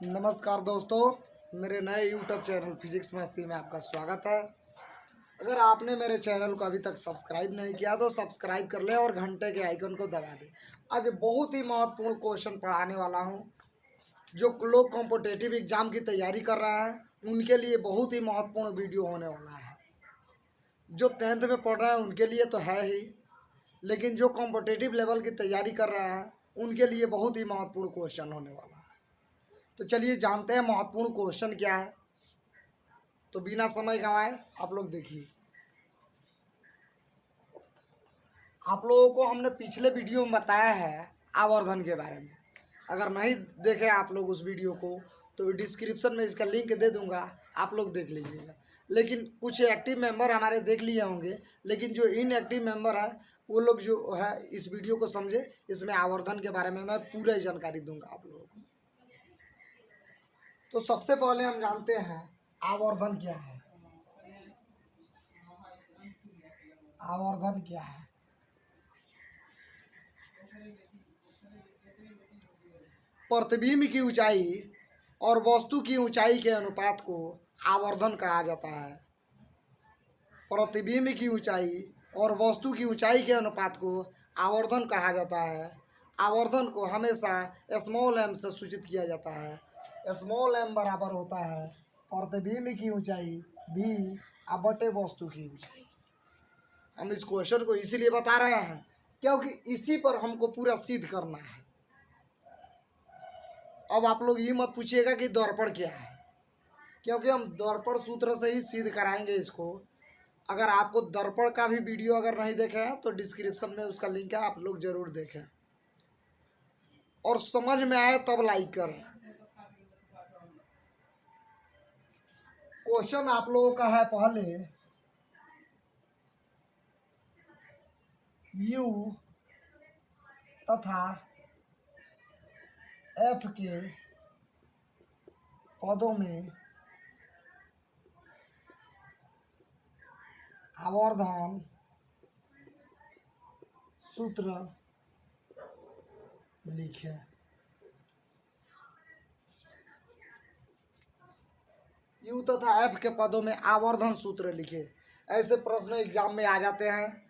नमस्कार दोस्तों, मेरे नए यूट्यूब चैनल फिजिक्स मस्ती में आपका स्वागत है। अगर आपने मेरे चैनल को अभी तक सब्सक्राइब नहीं किया तो सब्सक्राइब कर ले और घंटे के आइकन को दबा दें। आज बहुत ही महत्वपूर्ण क्वेश्चन पढ़ाने वाला हूं। जो लोग कॉम्पिटिटिव एग्जाम की तैयारी कर रहे हैं उनके लिए बहुत ही महत्वपूर्ण वीडियो होने वाला है। जो 10th में पढ़ रहे हैं उनके लिए तो है ही, लेकिन जो कॉम्पिटिटिव लेवल की तैयारी कर रहे हैं उनके लिए बहुत ही महत्वपूर्ण क्वेश्चन होने वाला है। तो चलिए जानते हैं महत्वपूर्ण क्वेश्चन क्या है। तो बिना समय गंवाए आप लोग देखिए। आप लोगों को हमने पिछले वीडियो में बताया है आवर्धन के बारे में। अगर नहीं देखे आप लोग उस वीडियो को तो डिस्क्रिप्शन में इसका लिंक दे दूंगा, आप लोग देख लीजिएगा। लेकिन कुछ एक्टिव मेंबर हमारे देख लिए होंगे, लेकिन जो इनएक्टिव मेंबर है वो लोग जो है इस वीडियो को समझे। इसमें आवर्धन के बारे में मैं पूरा जानकारी दूंगा आप लोगों को। तो सबसे पहले हम जानते हैं आवर्धन क्या है। आवर्धन क्या है? प्रतिबिंब की ऊंचाई और वस्तु की ऊंचाई के अनुपात को आवर्धन कहा जाता है। प्रतिबिंब की ऊंचाई और वस्तु की ऊंचाई के अनुपात को आवर्धन कहा जाता है। आवर्धन को हमेशा स्मॉल एम से सूचित किया जाता है। स्मॉल एम बराबर होता है प्रतिबिंब की ऊंचाई भी बटे वस्तु की ऊंचाई। हम इस क्वेश्चन को इसीलिए बता रहे हैं क्योंकि इसी पर हमको पूरा सिद्ध करना है। अब आप लोग ये मत पूछिएगा कि दर्पण क्या है, क्योंकि हम दर्पण सूत्र से ही सिद्ध कराएंगे इसको। अगर आपको दर्पण का भी वीडियो अगर नहीं देखे हैं तो डिस्क्रिप्शन में उसका लिंक है, आप लोग जरूर देखें और समझ में आए तब लाइक करें। क्वेश्चन आप लोगों का है पहले U तथा F के पदों में आवर्धन सूत्र लिखे। U तथा F के पदों में आवर्धन सूत्र लिखे। ऐसे प्रश्न एग्जाम में आ जाते हैं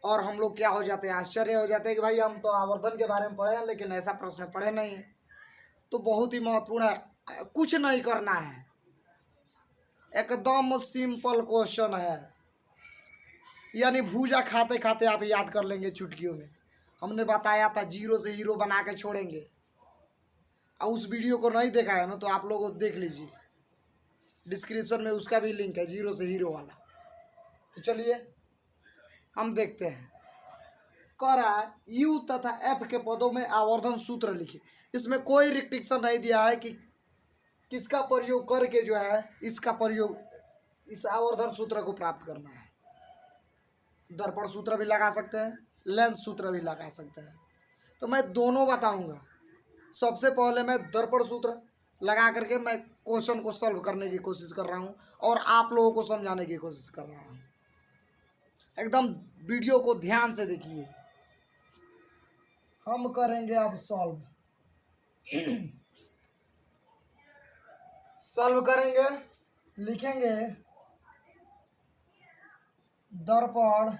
और हम लोग क्या हो जाते हैं, आश्चर्य हो जाते हैं कि भाई हम तो आवर्धन के बारे में पढ़े हैं लेकिन ऐसा प्रश्न पढ़े नहीं है। तो बहुत ही महत्वपूर्ण है, कुछ नहीं करना है, एकदम सिंपल क्वेश्चन है। यानी भूजा खाते खाते आप याद कर लेंगे चुटकियों में। हमने बताया था जीरो से हीरो बना के छोड़ेंगे। और उस वीडियो को नहीं देखा है ना तो आप लोग देख लीजिए, डिस्क्रिप्शन में उसका भी लिंक है, जीरो से हीरो वाला। तो चलिए हम देखते हैं। कह रहा है U तथा F के पदों में आवर्धन सूत्र लिखे। इसमें कोई रिस्ट्रिक्शन नहीं दिया है कि किसका प्रयोग करके जो है इसका प्रयोग, इस आवर्धन सूत्र को प्राप्त करना है। दर्पण सूत्र भी लगा सकते हैं, लेंस सूत्र भी लगा सकते हैं। तो मैं दोनों बताऊंगा। सबसे पहले मैं दर्पण सूत्र लगा करके मैं क्वेश्चन को सॉल्व करने की कोशिश कर रहा हूँ और आप लोगों को समझाने की कोशिश कर रहा हूँ। एकदम वीडियो को ध्यान से देखिए। हम करेंगे अब सॉल्व। सॉल्व करेंगे, लिखेंगे दर्पण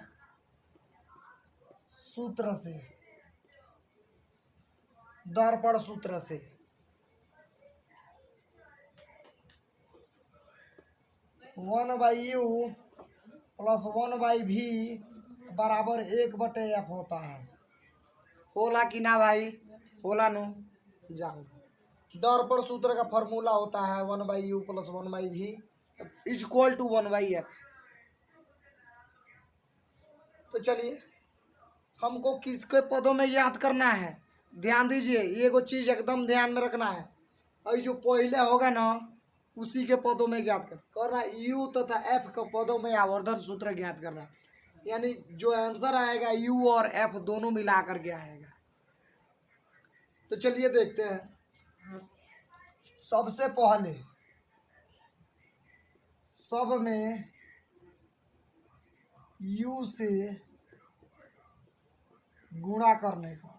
सूत्र से। दर्पण सूत्र से 1/u + 1/v बराबर 1/f होता है। होला कि ना भाई? होला नो? जाओ। दर्पण सूत्र का फॉर्मूला होता है 1/u + 1/v = 1/f। तो चलिए हमको किसके पदों में याद करना है, ध्यान दीजिए। ये को चीज़ एकदम ध्यान में रखना है। और जो पहले होगा ना उसी के पदों में ज्ञात करना। U तथा F के पदों में आवर्धन सूत्र ज्ञात करना, यानी जो आंसर आएगा U और F दोनों मिला करके आएगा। तो चलिए देखते हैं। सबसे पहले सब में U से गुणा करने पर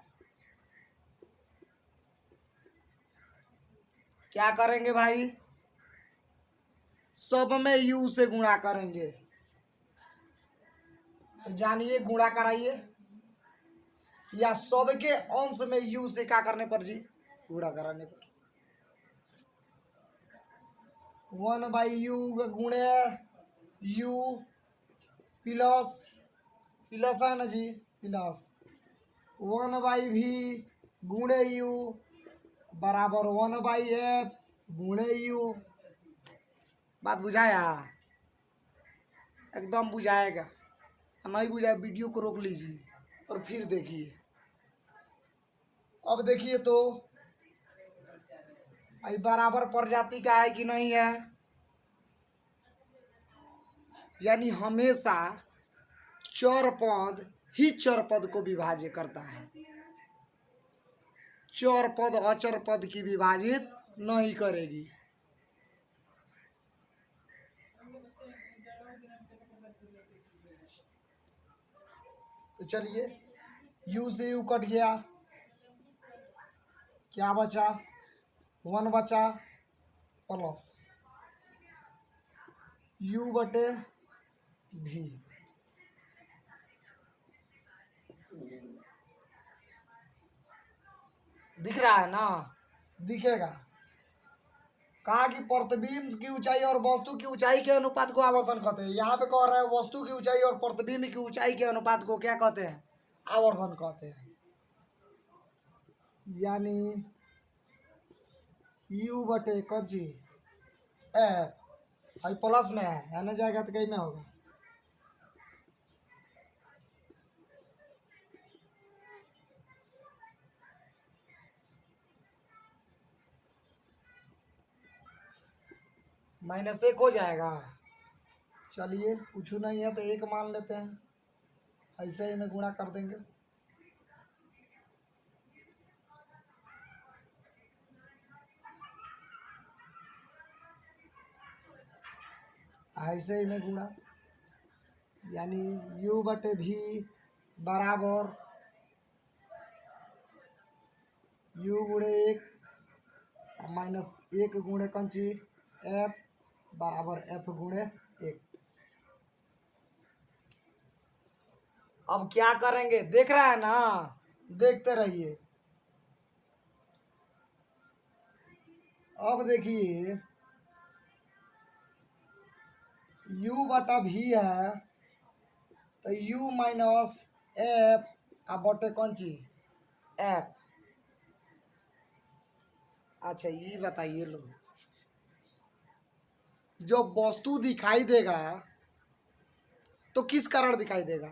क्या करेंगे भाई, सब में u से गुणा करेंगे। तो जानिए गुणा कराइए, या सब के अंश में u से क्या करने पर जी, गुणा कराने पर। 1/u गुणे u प्लस प्लस है ना जी, प्लस 1/v गुणे u बराबर 1/f गुणे u। बात बुझाया, एकदम बुझाएगा। नहीं बुझाया वीडियो को रोक लीजिए और फिर देखिए। अब देखिए तो अभी बराबर प्रजाति का है कि नहीं है, यानी हमेशा चर पद ही चर पद को विभाज्य करता है, चर पद अचर पद की विभाजित नहीं करेगी। तो चलिए u से u कट गया, क्या बचा, 1 बचा प्लस u बटे v। दिख रहा है ना, दिखेगा। कहा कि प्रतिबिंब की ऊंचाई और वस्तु की ऊंचाई के अनुपात को आवर्धन कहते हैं। यहाँ पे कह रहा है वस्तु की ऊंचाई और प्रतिबिंब की ऊंचाई के अनुपात को क्या कहते हैं, आवर्धन कहते हैं। यानी u बटे कजी एफ, भाई प्लस में है, आने जाएगा तो कहीं में होगा। -1 हो जाएगा। चलिए कुछ नहीं है तो 1 मान लेते हैं, ऐसे ही में गुणा कर देंगे। ऐसे ही में गुणा, यानी u बटे v बराबर u गुणे 1 -1 गुणे कंची f बराबर f गुणे 1। अब क्या करेंगे, देख रहा है ना, देखते रहिए। अब देखिए u बटा v है तो u माइनस एफ अब बटे कौन ची एफ। अच्छा ये बताइए लो, जो वस्तु दिखाई देगा तो किस कारण दिखाई देगा,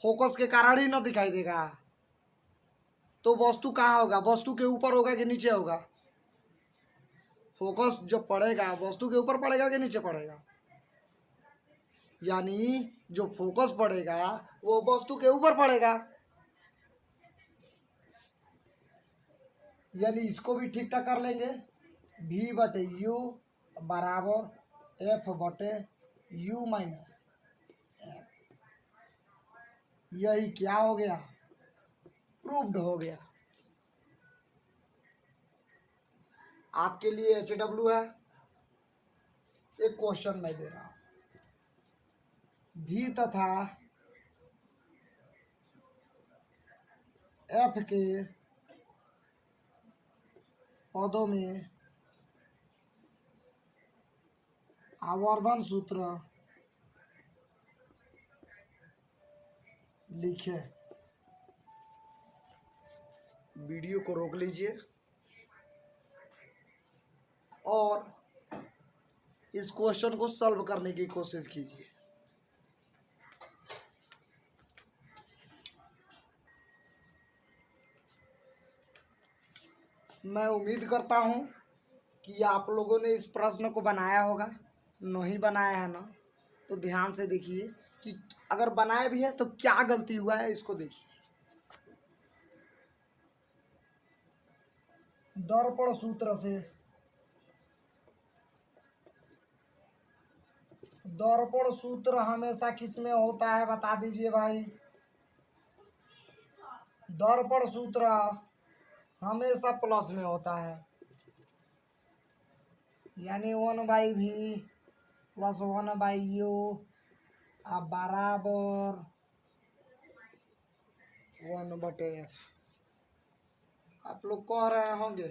फोकस के कारण ही ना दिखाई देगा। तो वस्तु कहाँ होगा, वस्तु के ऊपर होगा कि नीचे होगा, फोकस जो पड़ेगा वस्तु के ऊपर पड़ेगा कि नीचे पड़ेगा, यानी जो फोकस पड़ेगा वो वस्तु के ऊपर पड़ेगा। यानी इसको भी ठीक ठाक कर लेंगे, v बटे u बराबर f बटे u माइनस एफ। यही क्या हो गया, प्रूव्ड हो गया। आपके लिए HW है, एक क्वेश्चन मैं दे रहा हूं, v तथा f के पदों में आवर्धन सूत्र लिखे। वीडियो को रोक लीजिए और इस क्वेश्चन को सॉल्व करने की कोशिश कीजिए। मैं उम्मीद करता हूं कि आप लोगों ने इस प्रश्न को बनाया होगा। नहीं बनाया है ना तो ध्यान से देखिए कि अगर बनाया भी है तो क्या गलती हुआ है, इसको देखिए। दर्पण सूत्र से, दर्पण सूत्र हमेशा किस में होता है बता दीजिए भाई। दर्पण सूत्र हमेशा प्लस में होता है, यानी 1/v प्लस 1/u अब बराबर 1/f। आप लोग कह रहे होंगे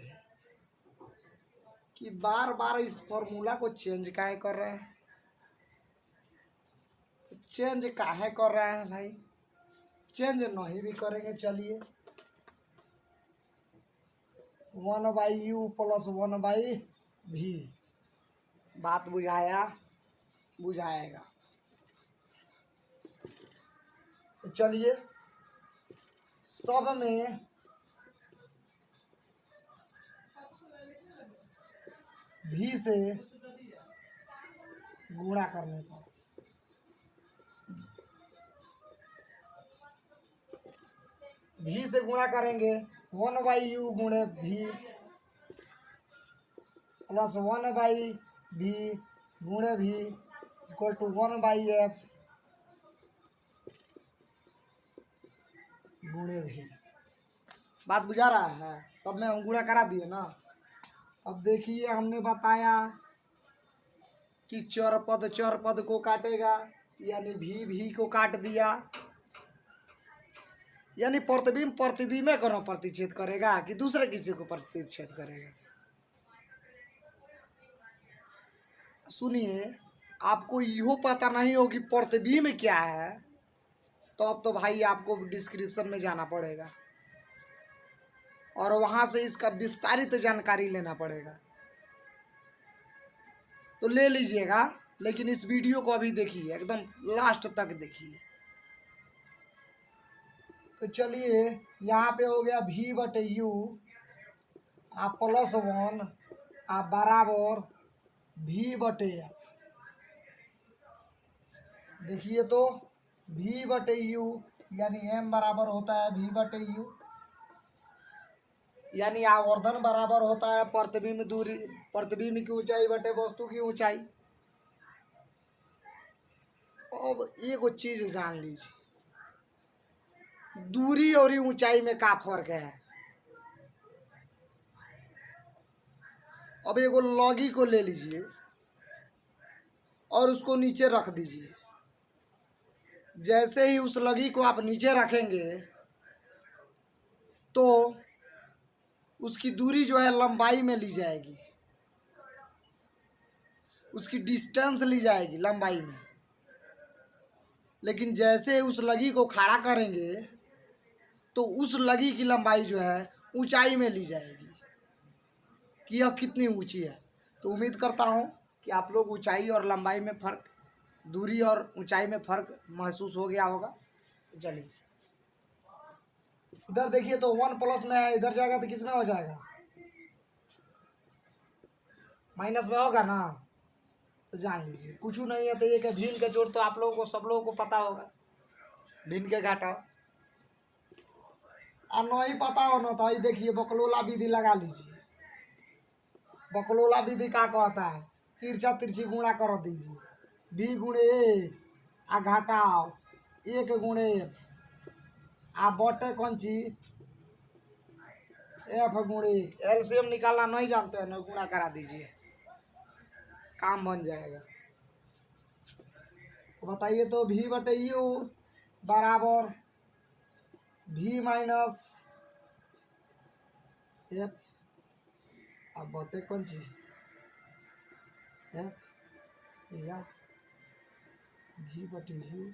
कि बार बार इस फॉर्मूला को चेंज काहे कर रहे हैं। चेंज काहे कर रहे हैं भाई, चेंज नहीं भी करेंगे चलिए। 1/u प्लस 1/v, बात बुझाया बुझाएगा। चलिए सब में भी से गुणा करने पर भी से गुणा करेंगे 1/u गुणे v प्लस 1/v गुणे v इक्वल टू 1/f गुणे v। बात बुझा रहा है, सब में हम गुणा करा दिए ना। अब देखिए हमने बताया कि चर पद को काटेगा, यानी भी को काट दिया, यानी प्रतिबिंब में कौन प्रतिच्छेद करेगा कि दूसरे किसी को प्रतिच्छेद करेगा। सुनिए, आपको यो पता नहीं हो कि प्रतिबिंब क्या है, तो अब तो भाई आपको डिस्क्रिप्शन में जाना पड़ेगा और वहाँ से इसका विस्तारित जानकारी लेना पड़ेगा। तो ले लीजिएगा, लेकिन इस वीडियो को अभी देखिए, एकदम लास्ट तक देखिए। तो चलिए यहाँ पे हो गया v/u आप प्लस 1 आप बराबर v/f। देखिए तो v/u यानी m बराबर होता है v/u, यानी आवर्धन बराबर होता है प्रतिबिंब दूरी, प्रतिबिंब की ऊंचाई बटे वस्तु की ऊंचाई। अब एक चीज जान लीजिए, दूरी और ऊंचाई में क्या फर्क है। अब एगो लॉगी को ले लीजिए और उसको नीचे रख दीजिए। जैसे ही उस लगी को आप नीचे रखेंगे तो उसकी दूरी जो है लंबाई में ली जाएगी, उसकी डिस्टेंस ली जाएगी लंबाई में। लेकिन जैसे उस लगी को खड़ा करेंगे तो उस लगी की लंबाई जो है ऊंचाई में ली जाएगी कि यह कितनी ऊंची है। तो उम्मीद करता हूँ कि आप लोग ऊंचाई और लंबाई में फ़र्क, दूरी और ऊंचाई में फ़र्क महसूस हो गया होगा। चलिए इधर देखिए, तो 1 प्लस में है, इधर जाएगा तो कितना हो जाएगा, माइनस में होगा ना। तो जान लीजिए कुछ नहीं है, तो ये कि भिन्न के जोड़ तो आप लोगों को, सब लोगों को पता होगा, भिन्न के घाटा। और नहीं पता हो ना, तो देखिए बकलोला विधि लगा लीजिए। बकलोला विधि क्या कहता है, तिरछा तिरछी गुणा कर दीजिए, b गुणे a आ घटाओ 1 गुणे f आ बटे कौन चीज f गुणे। एलसीएम निकालना नहीं जानते हैं ना, गुणा करा दीजिए, काम बन जाएगा। बताइए तो v/u बराबर v माइनस f अब बटे कौन चीज f, या v/u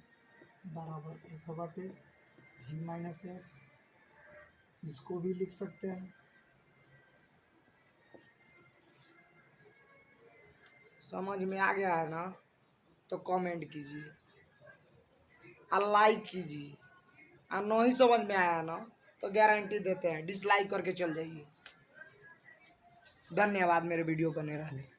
बराबर f/v माइनस f। इसको भी लिख सकते हैं। समझ में आ गया है ना, तो कमेंट कीजिए और लाइक कीजिए, और नहीं समझ में आया ना तो गारंटी देते हैं डिसलाइक करके चल जाइए। धन्यवाद मेरे वीडियो बने रहने।